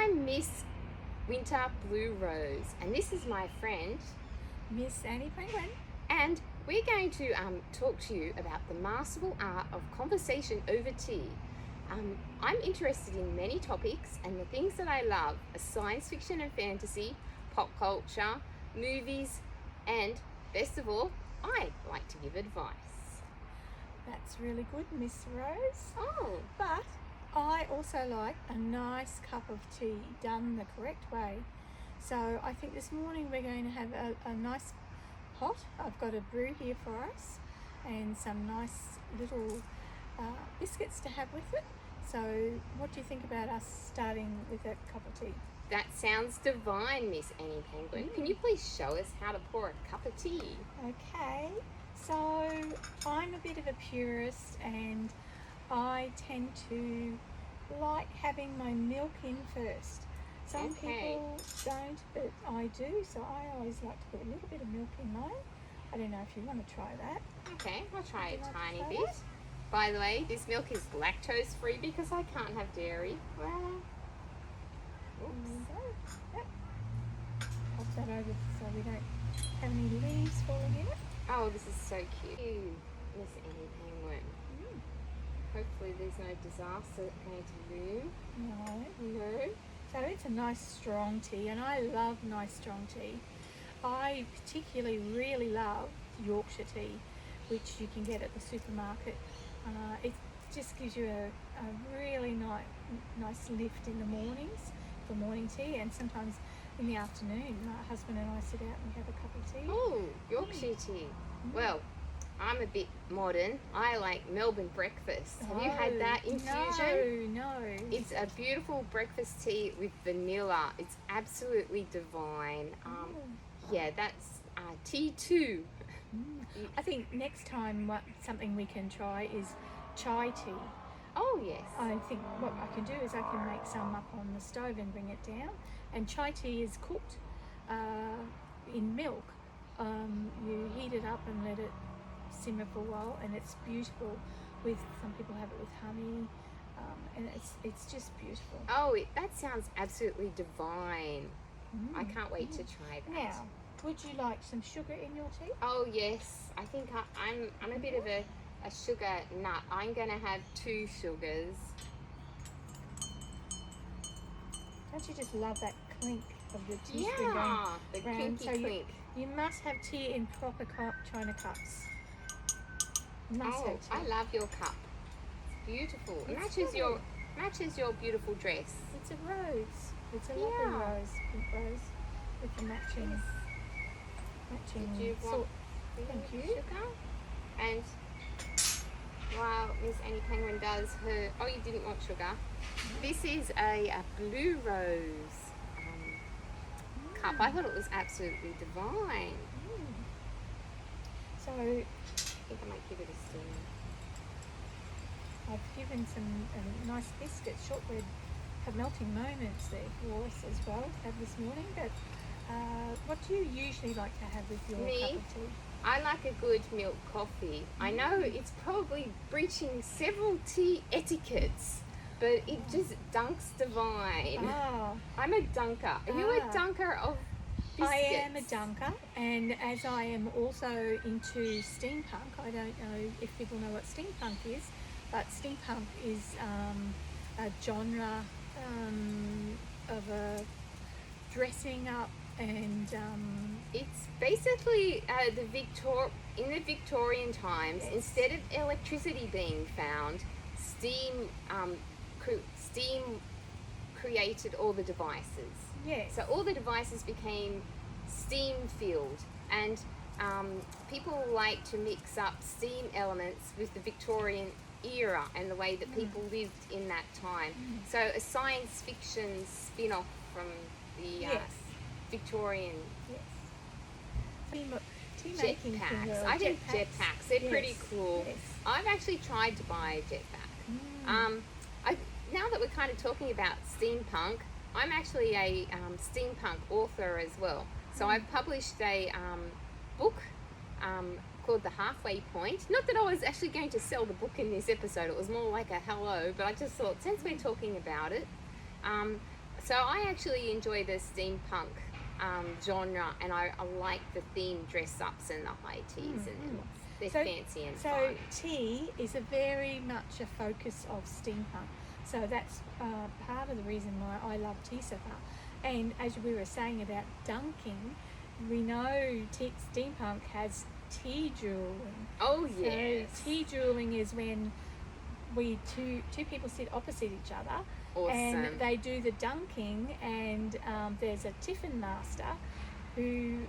I'm Miss Winter Blue Rose, and this is my friend Miss Annie Penguin. and we're going to talk to you about the masterful art of conversation over tea. I'm interested in many topics, and the things that I love are science fiction and fantasy, pop culture, movies, and best of all, I like to give advice. That's really good, Miss Rose. Oh, But I also like a nice cup of tea done the correct way. So I think this morning we're going to have a nice pot. I've got a brew here for us and some nice little biscuits to have with it. So what do you think about us starting with a cup of tea? that sounds divine, Miss Annie Penguin. Can you please show us how to pour a cup of tea? Okay, so I'm a bit of a purist and I tend to like having my milk in first. Some Okay. people don't, but I do, so I always like to put a little bit of milk in mine. I don't know if you want to try that. Okay, I'll try Would you a like to tiny try bit. that? By the way, this milk is lactose free because I can't have dairy. Well, oops. So, yep. Pop that over so we don't have any leaves falling in it. Oh, this is so cute. Miss Annie Penguin. Hopefully there's no disaster going to loom. No. No. So it's a nice strong tea, and I love nice strong tea. I particularly really love Yorkshire tea, which you can get at the supermarket. It just gives you a really nice lift in the mornings for morning tea, and sometimes in the afternoon. My husband and I sit out and we have a cup of tea. Oh, Yorkshire tea. Well, I'm a bit modern. I like Melbourne breakfast. Have you had that infusion? No. It's a beautiful breakfast tea with vanilla. It's absolutely divine. Yeah, that's tea too. I think next time something we can try is chai tea. Oh yes. I think what I can do is I can make some up on the stove and bring it down. And chai tea is cooked in milk. You heat it up and let it simmer for a while, and it's beautiful. With some people have it with honey, and it's just beautiful. Oh, that sounds absolutely divine. I can't wait to try that. Now, would you like some sugar in your tea? Oh yes, I think I'm a bit of a sugar nut. I'm gonna have 2 sugars. Don't you just love that clink of the tea spoon Yeah, the going round? clinky So clink. you must have tea in proper china cups. You must Oh, have tea. I love your cup. It's beautiful. It It's matches your beautiful dress. It's a rose. It's a lovely Yeah. rose, pink rose, with the matching Did you want sort. a little Thank you. sugar? And while Miss Annie Penguin does her, oh, you didn't want sugar. This is a blue rose cup. I thought it was absolutely divine. So I think I might give it a stir. I've given some nice biscuits, shortbread, have melting moments there for us as well to have this morning. But what do you usually like to have with your Me? cup of tea? I like a good milk coffee. I know it's probably breaching several tea etiquettes, but it just dunks divine. Ah, I'm a dunker. Are you a dunker of biscuits? I am a dunker, and as I am also into steampunk, I don't know if people know what steampunk is, but steampunk is a genre of a dressing up and It's basically in the Victorian times, Yes. instead of electricity being found, steam created all the devices. yes. So all the devices became steam filled, and people like to mix up steam elements with the Victorian era and the way that people lived in that time. So a science fiction spin-off from the Yes. Victorian Tea making jetpacks. I think jetpacks. They're pretty Yes. cool. Yes. I've actually tried to buy a jetpack. Now that we're kind of talking about steampunk, I'm actually a steampunk author as well. So I've published a book called The Halfway Point. Not that I was actually going to sell the book in this episode. It was more like a hello, but I just thought since we're talking about it, So I actually enjoy the steampunk genre, and I like the theme dress-ups and the high teas, and they're fancy and so fun. tea is a very much a focus of steampunk. So that's part of the reason why I love tea so far. And as we were saying about dunking, we know steampunk has tea dueling. Oh yes. So tea dueling is when two people sit opposite each other. Awesome. And they do the dunking, and there's a tiffin master who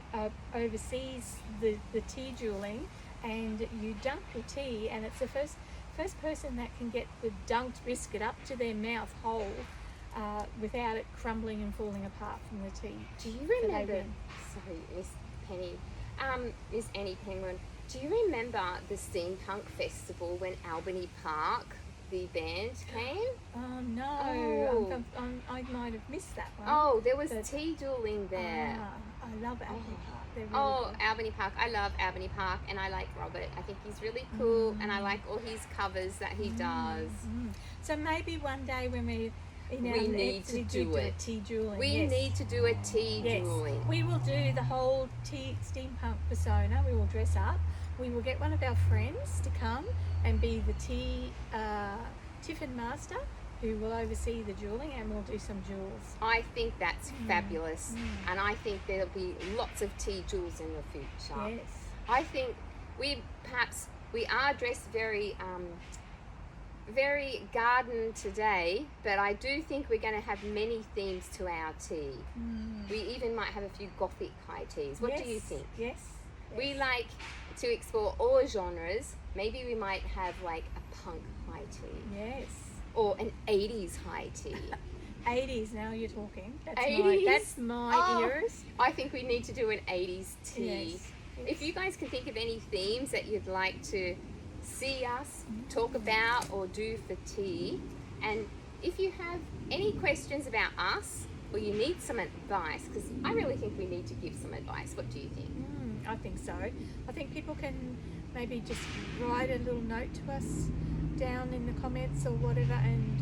oversees the tea dueling, and you dunk your tea, and it's the first person that can get the dunked biscuit up to their mouth whole without it crumbling and falling apart from the tea. Do you remember? Sorry, Miss Penny, Miss Annie Penguin. Do you remember the steampunk festival when Albany Park, the band came? Oh no, I might have missed that one. Oh, there was tea dueling there. I love Albany Park. They're really good. Albany Park. I love Albany Park, and I like Robert. I think he's really cool, and I like all his covers that he does. So maybe one day when we need to do it. A tea dueling. We need to do a tea dueling. We will do the whole steampunk persona. We will dress up. We will get one of our friends to come and be the tiffin master, who will oversee the dueling, and we'll do some duels. I think that's fabulous, and I think there'll be lots of tea duels in the future. Yes. I think we are dressed very very garden today, but I do think we're going to have many themes to our tea. We even might have a few gothic high teas. What do you think? Yes. We like to explore all genres. Maybe we might have like a punk high tea. Yes. Or an 80s high tea. 80s, now you're talking. That's 80s? That's my ears. I think we need to do an 80s tea. Yes. If you guys can think of any themes that you'd like to see us talk about or do for tea, and if you have any questions about us or you need some advice, because I really think we need to give some advice. What do you think? I think so. I think people can maybe just write a little note to us down in the comments or whatever, and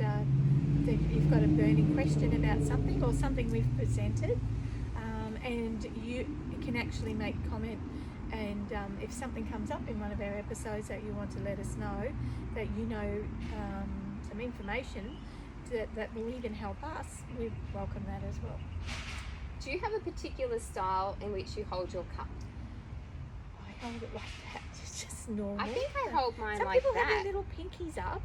if you've got a burning question about something or something we've presented, and you can actually make comment, and if something comes up in one of our episodes that you want to let us know, that you know some information that will even help us, we welcome that as well. Do you have a particular style in which you hold your cup? I hold it like that. It's just normal. I think I hold mine Some like people that. have their little pinkies up.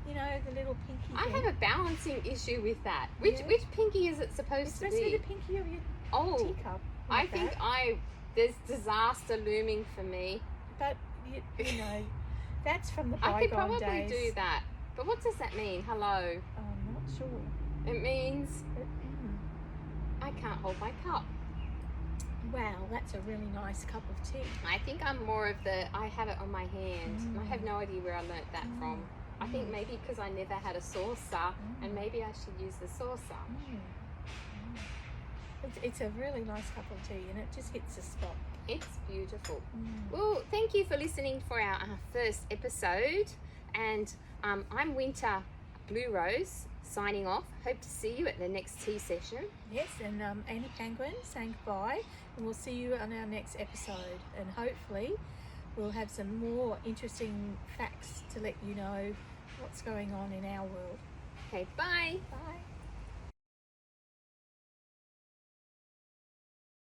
You know, the little pinky I thing. have a balancing issue with that. Which pinky is it supposed to Especially be? the pinky of your teacup. I like think that. there's disaster looming for me. But, you know, that's from the I bygone could probably days. do that. But what does that mean? Hello? I'm not sure. It means I can't hold my cup. Wow, that's a really nice cup of tea. I think I'm more of I have it on my hand. And I have no idea where I learnt that from. I think maybe because I never had a saucer, and maybe I should use the saucer. It's a really nice cup of tea, and it just hits a spot. It's beautiful. Well, thank you for listening for our first episode. And I'm Winter Blue Rose signing off. Hope to see you at the next tea session. Yes, and Annie Penguin saying goodbye, and we'll see you on our next episode. And hopefully we'll have some more interesting facts to let you know what's going on in our world. Okay, bye. Bye.